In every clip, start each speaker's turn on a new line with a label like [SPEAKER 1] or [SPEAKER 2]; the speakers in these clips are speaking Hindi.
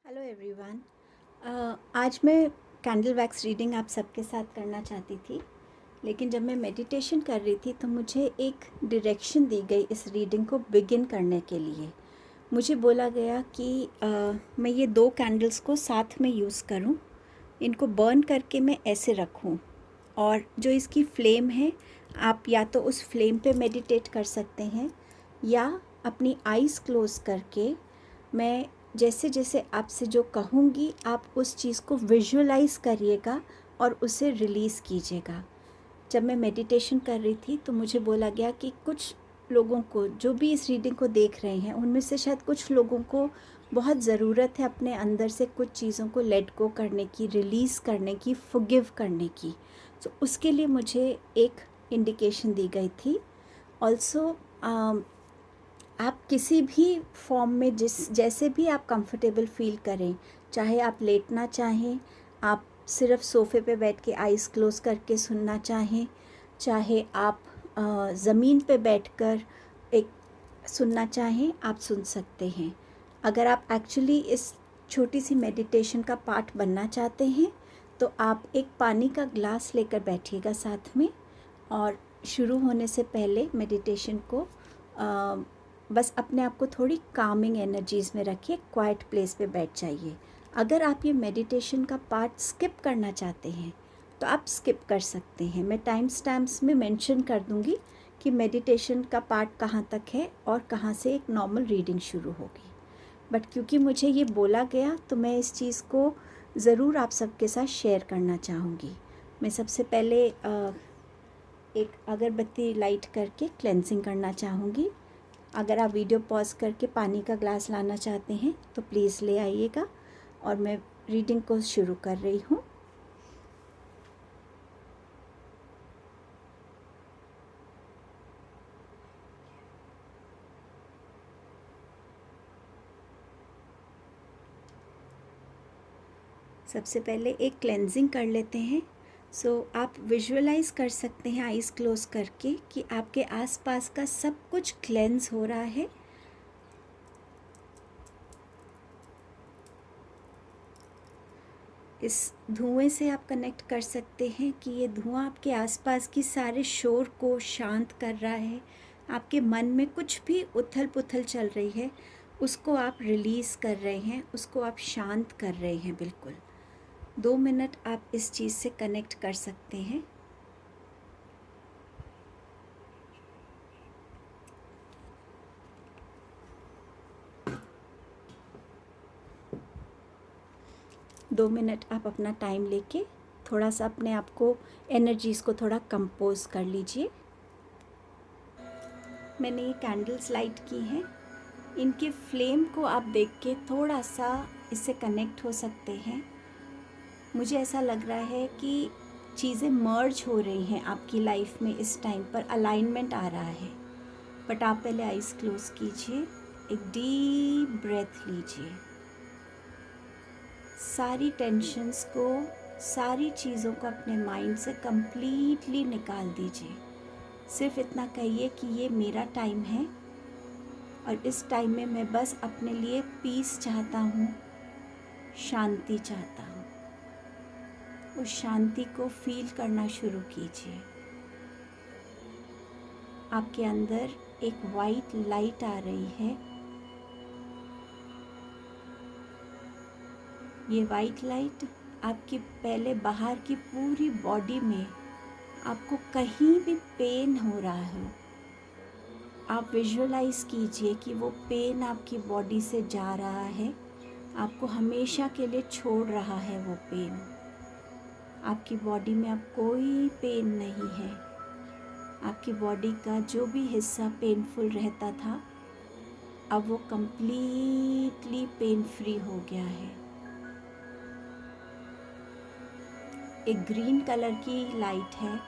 [SPEAKER 1] Hello everyone. आज मैं कैंडल वैक्स रीडिंग आप सबके साथ करना चाहती थी, लेकिन जब मैं मेडिटेशन कर रही थी तो मुझे एक डायरेक्शन दी गई इस रीडिंग को बिगिन करने के लिए। मुझे बोला गया कि मैं ये 2 कैंडल्स को साथ में यूज़ करूं, इनको बर्न करके मैं ऐसे रखूं, और जो इसकी फ्लेम है आप या तो उस फ्लेम पे मेडिटेट कर सकते हैं या अपनी आइज़ क्लोज़ करके मैं जैसे जैसे आपसे जो कहूँगी आप उस चीज़ को विजुअलाइज़ करिएगा और उसे रिलीज़ कीजिएगा। जब मैं मेडिटेशन कर रही थी तो मुझे बोला गया कि कुछ लोगों को, जो भी इस रीडिंग को देख रहे हैं, उनमें से शायद कुछ लोगों को बहुत ज़रूरत है अपने अंदर से कुछ चीज़ों को लेट गो करने की, रिलीज़ करने की, फॉरगिव करने की। तो उसके लिए मुझे एक इंडिकेशन दी गई थी। ऑल्सो आप किसी भी फॉर्म में जैसे भी आप कंफर्टेबल फील करें, चाहे आप लेटना चाहें, आप सिर्फ सोफ़े पे बैठ के आइज़ क्लोज़ करके सुनना चाहें, चाहे आप ज़मीन पे बैठकर एक सुनना चाहें, आप सुन सकते हैं। अगर आप एक्चुअली इस छोटी सी मेडिटेशन का पार्ट बनना चाहते हैं तो आप एक पानी का ग्लास लेकर बैठिएगा साथ में, और शुरू होने से पहले मेडिटेशन को बस अपने आप को थोड़ी कामिंग एनर्जीज़ में रखिए, क्वाइट प्लेस पे बैठ जाइए। अगर आप ये मेडिटेशन का पार्ट स्किप करना चाहते हैं तो आप स्किप कर सकते हैं। मैं टाइम स्टैम्प्स में मेंशन कर दूंगी कि मेडिटेशन का पार्ट कहाँ तक है और कहाँ से एक नॉर्मल रीडिंग शुरू होगी। बट क्योंकि मुझे ये बोला गया तो मैं इस चीज़ को ज़रूर आप सबके साथ शेयर करना चाहूँगी। मैं सबसे पहले एक अगरबत्ती लाइट करके क्लेंजिंग करना चाहूँगी। अगर आप वीडियो पॉज करके पानी का ग्लास लाना चाहते हैं तो प्लीज़ ले आइएगा, और मैं रीडिंग को शुरू कर रही हूँ। सबसे पहले एक क्लेंजिंग कर लेते हैं। आप विजुअलाइज कर सकते हैं आइज़ क्लोज करके कि आपके आसपास का सब कुछ क्लेंज हो रहा है। इस धुएं से आप कनेक्ट कर सकते हैं कि ये धुआं आपके आसपास की सारे शोर को शांत कर रहा है। आपके मन में कुछ भी उथल पुथल चल रही है उसको आप रिलीज़ कर रहे हैं, उसको आप शांत कर रहे हैं। बिल्कुल 2 मिनट आप इस चीज़ से कनेक्ट कर सकते हैं। दो मिनट आप अपना टाइम लेके थोड़ा सा अपने आप को, एनर्जीज़ को थोड़ा कंपोज कर लीजिए। मैंने ये कैंडल्स लाइट की हैं, इनके फ्लेम को आप देख के थोड़ा सा इससे कनेक्ट हो सकते हैं। मुझे ऐसा लग रहा है कि चीज़ें मर्ज हो रही हैं आपकी लाइफ में, इस टाइम पर अलाइनमेंट आ रहा है। बट आप पहले आइज़ क्लोज कीजिए, एक डीप ब्रेथ लीजिए, सारी टेंशन्स को, सारी चीज़ों को अपने माइंड से कंप्लीटली निकाल दीजिए। सिर्फ इतना कहिए कि ये मेरा टाइम है और इस टाइम में मैं बस अपने लिए पीस चाहता हूँ, शांति चाहता हूँ। उस शांति को फील करना शुरू कीजिए। आपके अंदर एक वाइट लाइट आ रही है। ये वाइट लाइट आपकी पहले बाहर की पूरी बॉडी में, आपको कहीं भी पेन हो रहा हो, आप विजुअलाइज कीजिए कि वो पेन आपकी बॉडी से जा रहा है, आपको हमेशा के लिए छोड़ रहा है वो पेन। आपकी बॉडी में अब कोई पेन नहीं है। आपकी बॉडी का जो भी हिस्सा पेनफुल रहता था अब वो कंप्लीटली पेन फ्री हो गया है। एक ग्रीन कलर की लाइट है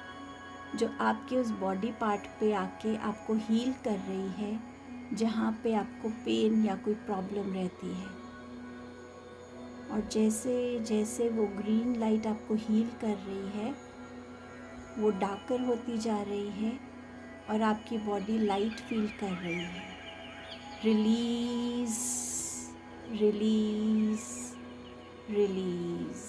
[SPEAKER 1] जो आपके उस बॉडी पार्ट पे आके आपको हील कर रही है, जहाँ पे आपको पेन या कोई प्रॉब्लम रहती है। और जैसे जैसे वो ग्रीन लाइट आपको हील कर रही है वो डार्कर होती जा रही है और आपकी बॉडी लाइट फील कर रही है। Release, release, release.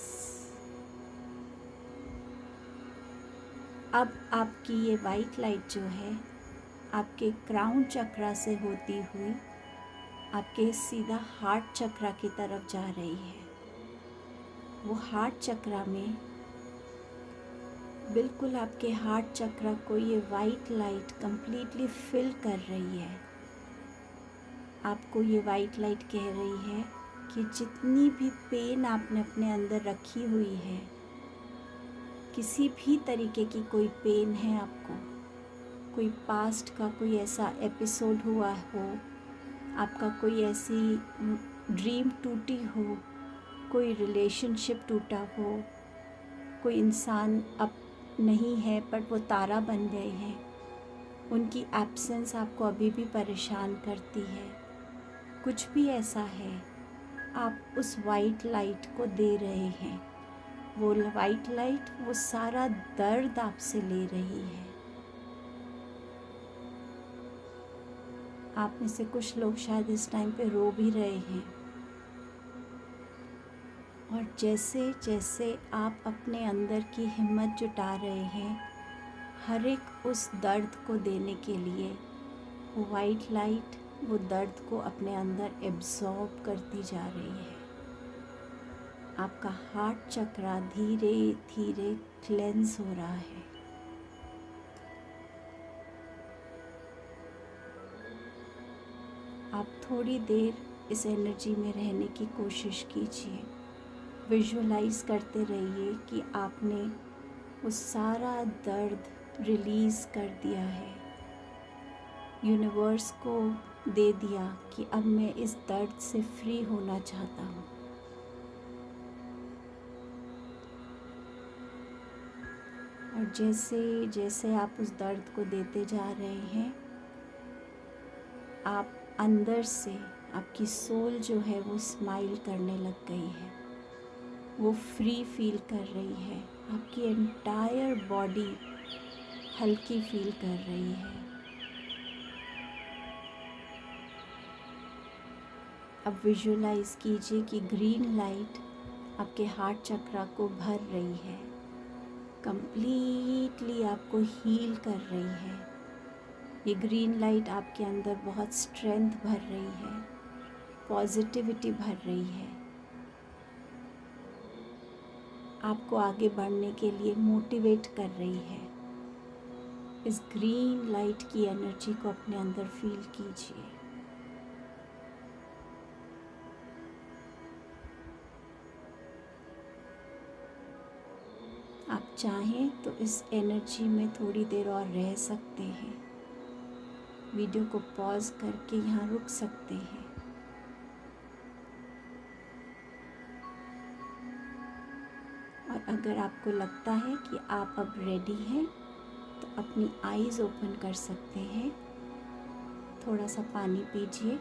[SPEAKER 1] अब आपकी ये वाइट लाइट जो है आपके क्राउन चक्रा से होती हुई आपके सीधा हार्ट चक्रा की तरफ जा रही है। वो हार्ट चक्रा में बिल्कुल आपके हार्ट चक्रा को ये वाइट लाइट कंप्लीटली फिल कर रही है। आपको ये वाइट लाइट कह रही है कि जितनी भी पेन आपने अपने अंदर रखी हुई है, किसी भी तरीके की कोई पेन है आपको, कोई पास्ट का कोई ऐसा एपिसोड हुआ हो, आपका कोई ऐसी ड्रीम टूटी हो, कोई रिलेशनशिप टूटा हो, कोई इंसान अब नहीं है पर वो तारा बन गए हैं, उनकी एब्सेंस आपको अभी भी परेशान करती है, कुछ भी ऐसा है, आप उस वाइट लाइट को दे रहे हैं। वो वाइट लाइट वो सारा दर्द आपसे ले रही है। आप में से कुछ लोग शायद इस टाइम पे रो भी रहे हैं। और जैसे जैसे आप अपने अंदर की हिम्मत जुटा रहे हैं हर एक उस दर्द को देने के लिए, वो वाइट लाइट वो दर्द को अपने अंदर एब्जॉर्ब करती जा रही है। आपका हार्ट चक्रा धीरे धीरे क्लेंस हो रहा है। आप थोड़ी देर इस एनर्जी में रहने की कोशिश कीजिए। विजुअलाइज करते रहिए कि आपने वो सारा दर्द रिलीज़ कर दिया है, यूनिवर्स को दे दिया कि अब मैं इस दर्द से फ्री होना चाहता हूँ। और जैसे जैसे आप उस दर्द को देते जा रहे हैं, आप अंदर से आपकी सोल जो है वो स्माइल करने लग गई है, वो फ्री फील कर रही है, आपकी एंटायर बॉडी हल्की फील कर रही है। अब विजुअलाइज कीजिए कि ग्रीन लाइट आपके हार्ट चक्रा को भर रही है, कंप्लीटली आपको हील कर रही है। ये ग्रीन लाइट आपके अंदर बहुत स्ट्रेंथ भर रही है, पॉजिटिविटी भर रही है, आपको आगे बढ़ने के लिए मोटिवेट कर रही है। इस ग्रीन लाइट की एनर्जी को अपने अंदर फील कीजिए। आप चाहें तो इस एनर्जी में थोड़ी देर और रह सकते हैं, वीडियो को पॉज करके यहाँ रुक सकते हैं। और अगर आपको लगता है कि आप अब रेडी हैं तो अपनी आईज़ ओपन कर सकते हैं। थोड़ा सा पानी पीजिए,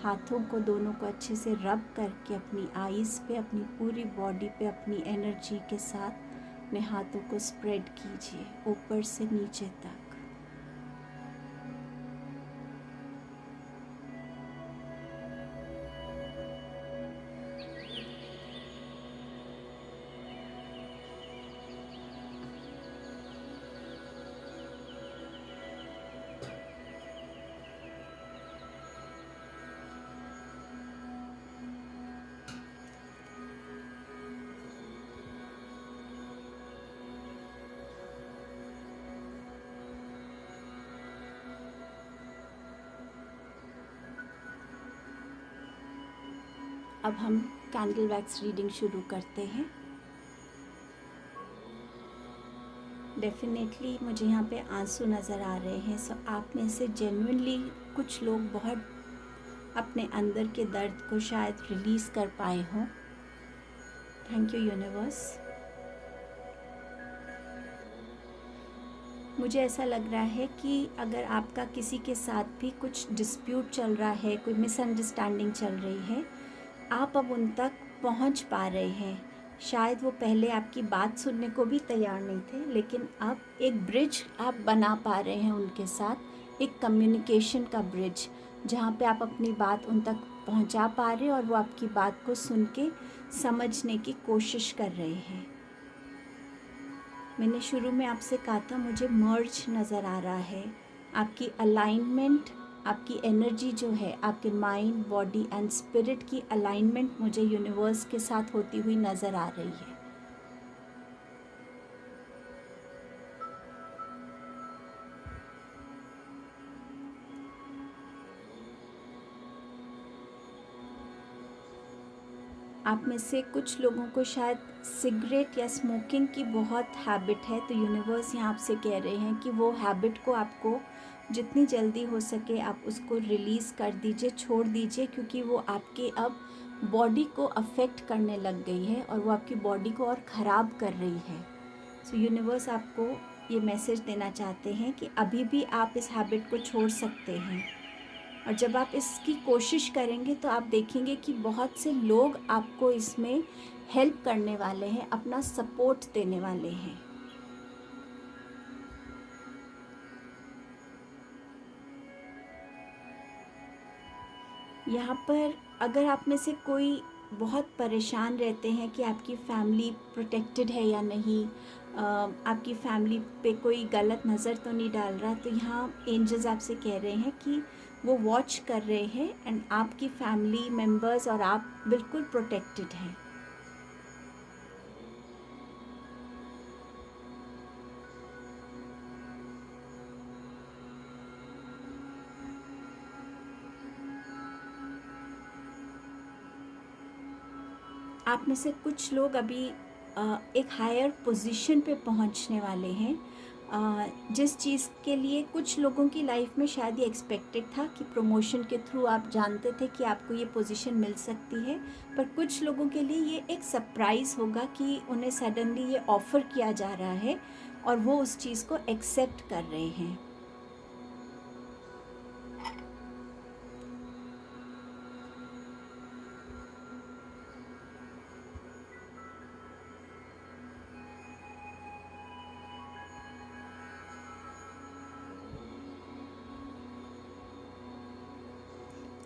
[SPEAKER 1] हाथों को दोनों को अच्छे से रब करके अपनी आईज़ पे, अपनी पूरी बॉडी पे अपनी एनर्जी के साथ अपने हाथों को स्प्रेड कीजिए ऊपर से नीचे तक। अब हम कैंडल वैक्स रीडिंग शुरू करते हैं। डेफिनेटली मुझे यहाँ पे आंसू नज़र आ रहे हैं, सो आप में से जेन्युइनली कुछ लोग बहुत अपने अंदर के दर्द को शायद रिलीज़ कर पाए हों। Thank you universe. मुझे ऐसा लग रहा है कि अगर आपका किसी के साथ भी कुछ डिस्प्यूट चल रहा है, कोई मिसअंडरस्टैंडिंग चल रही है, आप अब उन तक पहुंच पा रहे हैं। शायद वो पहले आपकी बात सुनने को भी तैयार नहीं थे, लेकिन अब एक ब्रिज आप बना पा रहे हैं उनके साथ, एक कम्युनिकेशन का ब्रिज, जहाँ पे आप अपनी बात उन तक पहुँचा पा रहे हैं और वो आपकी बात को सुन के समझने की कोशिश कर रहे हैं। मैंने शुरू में आपसे कहा था मुझे मर्ज नज़र आ रहा है, आपकी अलाइनमेंट, आपकी एनर्जी जो है, आपके माइंड, बॉडी एंड स्पिरिट की अलाइनमेंट मुझे यूनिवर्स के साथ होती हुई नज़र आ रही है। आप में से कुछ लोगों को शायद सिगरेट या स्मोकिंग की बहुत हैबिट है, तो यूनिवर्स यहाँ आपसे कह रहे हैं कि वो हैबिट को आपको जितनी जल्दी हो सके आप उसको रिलीज़ कर दीजिए, छोड़ दीजिए, क्योंकि वो आपके अब बॉडी को अफेक्ट करने लग गई है और वो आपकी बॉडी को और ख़राब कर रही है। सो यूनिवर्स आपको ये मैसेज देना चाहते हैं कि अभी भी आप इस हैबिट को छोड़ सकते हैं, और जब आप इसकी कोशिश करेंगे तो आप देखेंगे कि बहुत से लोग आपको इसमें हेल्प करने वाले हैं, अपना सपोर्ट देने वाले हैं। यहाँ पर अगर आप में से कोई बहुत परेशान रहते हैं कि आपकी फैमिली प्रोटेक्टेड है या नहीं, आपकी फैमिली पे कोई गलत नज़र तो नहीं डाल रहा, तो यहाँ एंजल्स आपसे कह रहे हैं कि वो वॉच कर रहे हैं एंड आपकी फैमिली मेम्बर्स और आप बिल्कुल प्रोटेक्टेड हैं। आप में से कुछ लोग अभी एक हायर पोजीशन पे पहुंचने वाले हैं, जिस चीज़ के लिए कुछ लोगों की लाइफ में शायद ये एक्सपेक्टेड था कि प्रमोशन के थ्रू आप जानते थे कि आपको ये पोजीशन मिल सकती है, पर कुछ लोगों के लिए ये एक सरप्राइज़ होगा कि उन्हें सडनली ये ऑफ़र किया जा रहा है और वो उस चीज़ को एक्सेप्ट कर रहे हैं।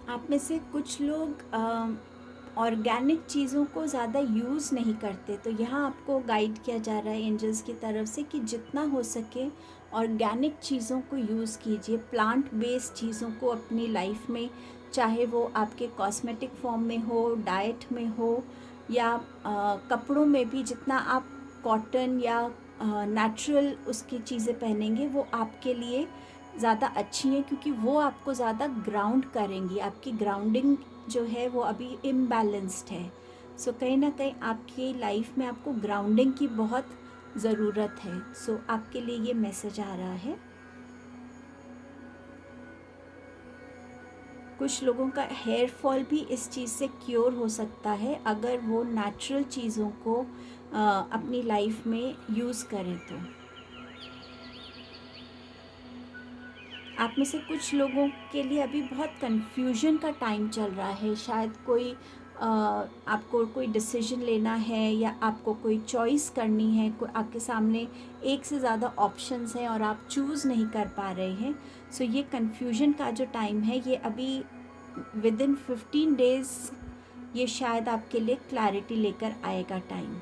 [SPEAKER 1] आप में से कुछ लोग ऑर्गेनिक चीज़ों को ज़्यादा यूज़ नहीं करते, तो यहाँ आपको गाइड किया जा रहा है एंजल्स की तरफ से कि जितना हो सके ऑर्गेनिक चीज़ों को यूज़ कीजिए, प्लांट बेस्ड चीज़ों को अपनी लाइफ में, चाहे वो आपके कॉस्मेटिक फॉर्म में हो, डाइट में हो, या कपड़ों में भी जितना आप कॉटन या नेचुरल उसकी चीज़ें पहनेंगे वो आपके लिए ज़्यादा अच्छी हैं, क्योंकि वो आपको ज़्यादा ग्राउंड करेंगी। आपकी ग्राउंडिंग जो है वो अभी इम्बैलेंस्ड है, सो कहीं ना कहीं आपकी लाइफ में आपको ग्राउंडिंग की बहुत ज़रूरत है। सो आपके लिए ये मैसेज आ रहा है। कुछ लोगों का हेयर फॉल भी इस चीज़ से क्योर हो सकता है अगर वो नेचुरल चीज़ों को अपनी लाइफ में यूज़ करें। तो आप में से कुछ लोगों के लिए अभी बहुत कन्फ्यूजन का टाइम चल रहा है, शायद कोई आपको कोई डिसीजन लेना है या आपको कोई चॉइस करनी है, कोई आपके सामने एक से ज़्यादा ऑप्शंस हैं और आप चूज़ नहीं कर पा रहे हैं। सो ये कन्फ्यूजन का जो टाइम है ये अभी विद इन 15 डेज़ ये शायद आपके लिए क्लैरिटी लेकर आएगा टाइम।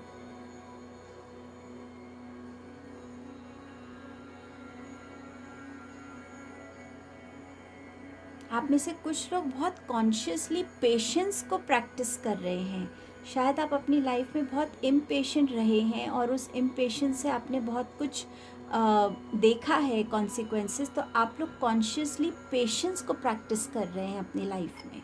[SPEAKER 1] आप में से कुछ लोग बहुत कॉन्शियसली पेशेंस को प्रैक्टिस कर रहे हैं। शायद आप अपनी लाइफ में बहुत इम्पेशेंट रहे हैं और उस इम्पेशेंस से आपने बहुत कुछ देखा है कॉन्सिक्वेंसेस, तो आप लोग कॉन्शियसली पेशेंस को प्रैक्टिस कर रहे हैं अपनी लाइफ में।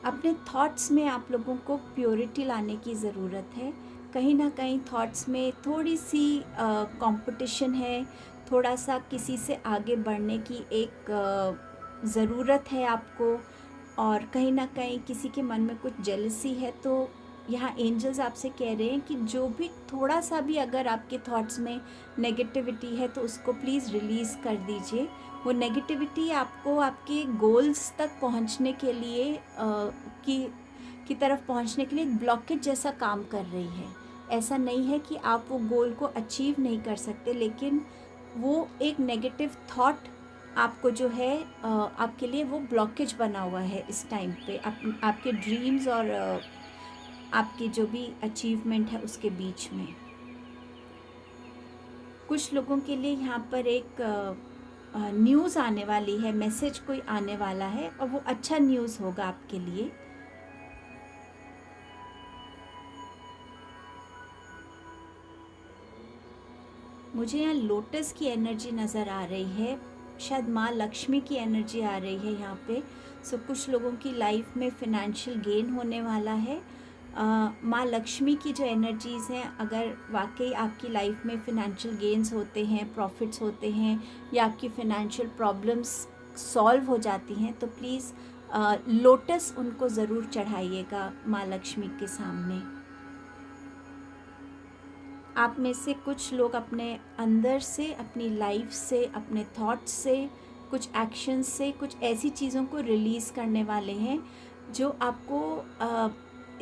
[SPEAKER 1] अपने थॉट्स में आप लोगों को प्योरिटी लाने की ज़रूरत है। कहीं ना कहीं थॉट्स में थोड़ी सी कंपटीशन है, थोड़ा सा किसी से आगे बढ़ने की एक ज़रूरत है आपको, और कहीं ना कहीं किसी के मन में कुछ जेलसी है। तो यहाँ एंजल्स आपसे कह रहे हैं कि जो भी थोड़ा सा भी अगर आपके थॉट्स में नेगेटिविटी है तो उसको प्लीज़ रिलीज़ कर दीजिए। वो नेगेटिविटी आपको आपके गोल्स तक पहुँचने के लिए की तरफ पहुँचने के लिए एक ब्लॉकेज जैसा काम कर रही है। ऐसा नहीं है कि आप वो गोल को अचीव नहीं कर सकते, लेकिन वो एक नेगेटिव थॉट आपको जो है आपके लिए वो ब्लॉकेज बना हुआ है इस टाइम पे, आपके ड्रीम्स और आपकी जो भी अचीवमेंट है उसके बीच में। कुछ लोगों के लिए यहाँ पर एक न्यूज़ आने वाली है, मैसेज कोई आने वाला है और वो अच्छा न्यूज़ होगा आपके लिए। मुझे यहाँ लोटस की एनर्जी नज़र आ रही है, शायद माँ लक्ष्मी की एनर्जी आ रही है यहाँ पे। सो कुछ लोगों की लाइफ में फिनेंशियल गेन होने वाला है। माँ लक्ष्मी की जो एनर्जीज़ हैं, अगर वाकई आपकी लाइफ में फिनेंशियल गेन्स होते हैं, प्रॉफिट्स होते हैं या आपकी फिनेंशियल प्रॉब्लम्स सॉल्व हो जाती हैं, तो प्लीज़ लोटस उनको ज़रूर चढ़ाइएगा माँ लक्ष्मी के सामने। आप में से कुछ लोग अपने अंदर से, अपनी लाइफ से, अपने थॉट्स से, कुछ एक्शंस से, कुछ ऐसी चीज़ों को रिलीज़ करने वाले हैं जो आपको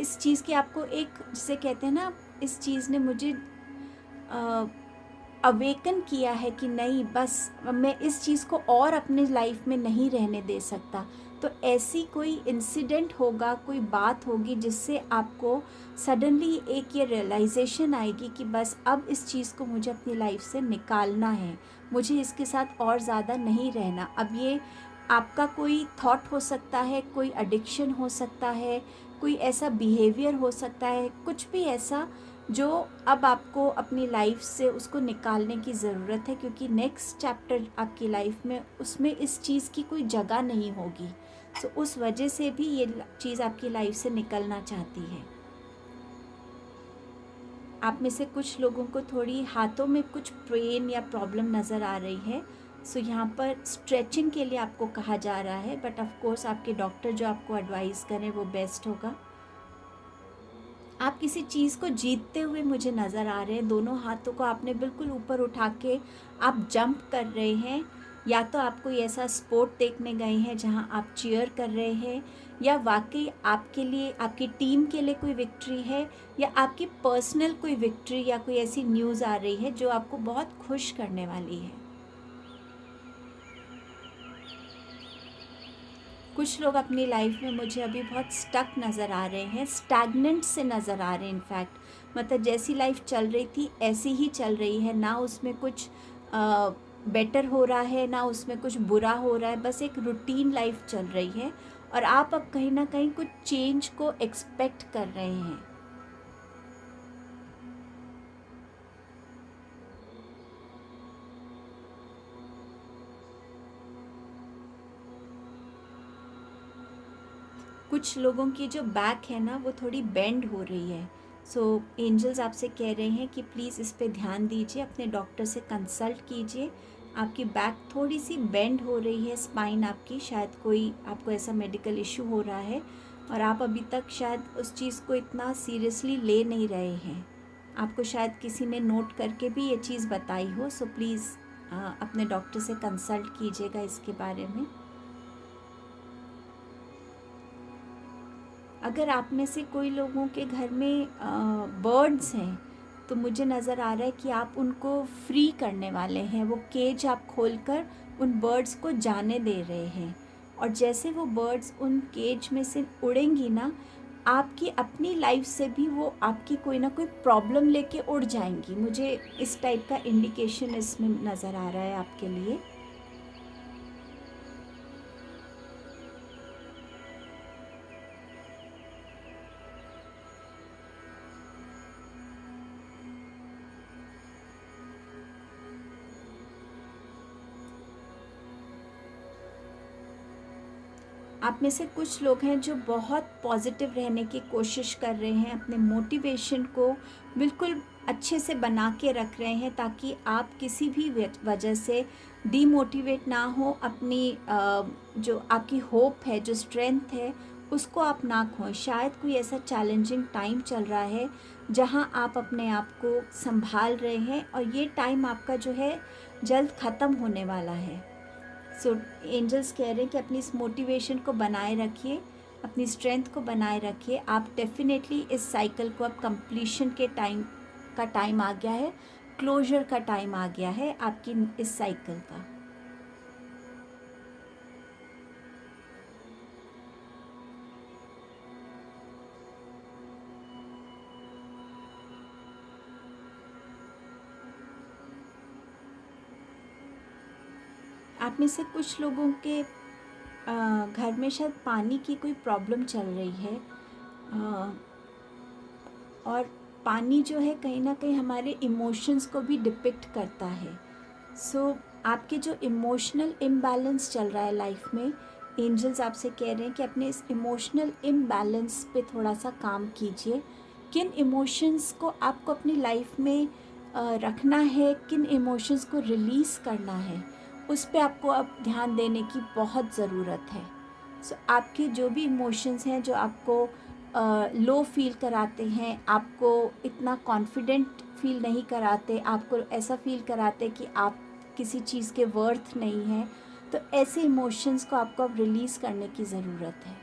[SPEAKER 1] इस चीज़ की आपको एक, जिसे कहते हैं ना, इस चीज़ ने मुझे अवेकन किया है कि नहीं, बस मैं इस चीज़ को और अपने लाइफ में नहीं रहने दे सकता। तो ऐसी कोई इंसिडेंट होगा, कोई बात होगी जिससे आपको सडनली एक ये रियलाइजेशन आएगी कि बस अब इस चीज़ को मुझे अपनी लाइफ से निकालना है, मुझे इसके साथ और ज़्यादा नहीं रहना। अब ये आपका कोई थॉट हो सकता है, कोई एडिक्शन हो सकता है, कोई ऐसा बिहेवियर हो सकता है, कुछ भी ऐसा जो अब आपको अपनी लाइफ से उसको निकालने की ज़रूरत है, क्योंकि नेक्स्ट चैप्टर आपकी लाइफ में उसमें इस चीज़ की कोई जगह नहीं होगी। सो उस वजह से भी ये चीज़ आपकी लाइफ से निकलना चाहती है। आप में से कुछ लोगों को थोड़ी हाथों में कुछ पेन या प्रॉब्लम नज़र आ रही है। सो यहाँ पर स्ट्रेचिंग के लिए आपको कहा जा रहा है, बट ऑफ कोर्स आपके डॉक्टर जो आपको एडवाइस करें वो बेस्ट होगा। आप किसी चीज़ को जीतते हुए मुझे नज़र आ रहे हैं, दोनों हाथों को आपने बिल्कुल ऊपर उठा के आप जंप कर रहे हैं। या तो आप कोई ऐसा स्पोर्ट देखने गए हैं जहां आप चीयर कर रहे हैं, या वाकई आपके लिए, आपकी टीम के लिए कोई विक्ट्री है, या आपकी पर्सनल कोई विक्ट्री या कोई ऐसी न्यूज़ आ रही है जो आपको बहुत खुश करने वाली है। कुछ लोग अपनी लाइफ में मुझे अभी बहुत स्टक नज़र आ रहे हैं, स्टैग्नेंट से नज़र आ रहे हैं। इनफैक्ट मतलब जैसी लाइफ चल रही थी ऐसी ही चल रही है, ना उसमें कुछ बेटर हो रहा है, ना उसमें कुछ बुरा हो रहा है, बस एक रूटीन लाइफ चल रही है और आप अब कहीं ना कहीं कुछ चेंज को एक्सपेक्ट कर रहे हैं। कुछ लोगों की जो बैक है ना वो थोड़ी बेंड हो रही है। सो एंजल्स आपसे कह रहे हैं कि प्लीज़ इस पे ध्यान दीजिए, अपने डॉक्टर से कंसल्ट कीजिए। आपकी बैक थोड़ी सी बेंड हो रही है, स्पाइन आपकी, शायद कोई आपको ऐसा मेडिकल इशू हो रहा है और आप अभी तक शायद उस चीज़ को इतना सीरियसली ले नहीं रहे हैं। आपको शायद किसी ने नोट करके भी ये चीज़ बताई हो। सो प्लीज़ अपने डॉक्टर से कंसल्ट कीजिएगा इसके बारे में। अगर आप में से कोई लोगों के घर में बर्ड्स हैं तो मुझे नज़र आ रहा है कि आप उनको फ्री करने वाले हैं। वो केज आप खोलकर उन बर्ड्स को जाने दे रहे हैं और जैसे वो बर्ड्स उन केज में से उड़ेंगी ना, आपकी अपनी लाइफ से भी वो आपकी कोई ना कोई प्रॉब्लम लेके उड़ जाएंगी। मुझे इस टाइप का इंडिकेशन इसमें नज़र आ रहा है आपके लिए। आप में से कुछ लोग हैं जो बहुत पॉजिटिव रहने की कोशिश कर रहे हैं, अपने मोटिवेशन को बिल्कुल अच्छे से बना के रख रहे हैं ताकि आप किसी भी वजह से डीमोटिवेट ना हो। अपनी जो आपकी होप है, जो स्ट्रेंथ है, उसको आप ना खोएं। शायद कोई ऐसा चैलेंजिंग टाइम चल रहा है जहां आप अपने आप को संभाल रहे हैं और ये टाइम आपका जो है जल्द ख़त्म होने वाला है। सो एंजल्स कह रहे हैं कि अपनी इस मोटिवेशन को बनाए रखिए, अपनी स्ट्रेंथ को बनाए रखिए। आप डेफिनेटली इस साइकिल को अब कंप्लीशन के टाइम का टाइम आ गया है, क्लोजर का टाइम आ गया है आपकी इस साइकिल का। आप में से कुछ लोगों के घर में शायद पानी की कोई प्रॉब्लम चल रही है, और पानी जो है कहीं ना कहीं हमारे इमोशंस को भी डिपिक्ट करता है। सो आपके जो इमोशनल इम्बैलेंस चल रहा है लाइफ में, एंजल्स आपसे कह रहे हैं कि अपने इस इमोशनल इम्बैलेंस पे थोड़ा सा काम कीजिए। किन इमोशंस को आपको अपनी लाइफ में रखना है, किन इमोशंस को रिलीज़ करना है, उस पे आपको अब ध्यान देने की बहुत ज़रूरत है। सो आपके जो भी इमोशंस हैं जो आपको लो फील कराते हैं, आपको इतना कॉन्फिडेंट फील नहीं कराते, आपको ऐसा फील कराते कि आप किसी चीज़ के वर्थ नहीं हैं, तो ऐसे इमोशंस को आपको अब रिलीज़ करने की ज़रूरत है।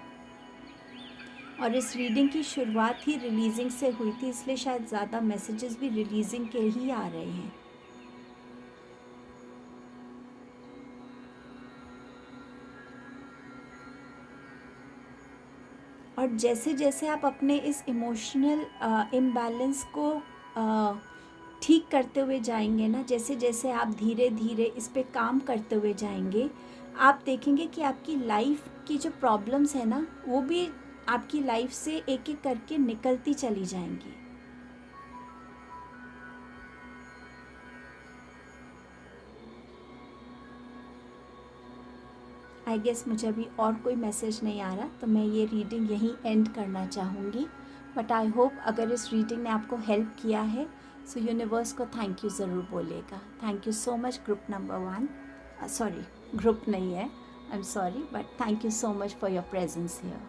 [SPEAKER 1] और इस रीडिंग की शुरुआत ही रिलीजिंग से हुई थी, इसलिए शायद ज़्यादा मैसेजेस भी रिलीजिंग के ही आ रहे हैं। और जैसे जैसे आप अपने इस इमोशनल इम्बैलेंस को ठीक करते हुए जाएंगे ना, जैसे जैसे आप धीरे धीरे इस पे काम करते हुए जाएंगे, आप देखेंगे कि आपकी लाइफ की जो प्रॉब्लम्स है ना, वो भी आपकी लाइफ से एक एक करके निकलती चली जाएंगी। आई गेस मुझे अभी और कोई मैसेज नहीं आ रहा, तो मैं ये रीडिंग यहीं एंड करना चाहूँगी। बट आई होप अगर इस रीडिंग ने आपको हेल्प किया है, सो यूनिवर्स को थैंक यू ज़रूर बोलेगा। Thank you so much group number 1, sorry group नहीं है, I am sorry, but thank you so much for your presence here.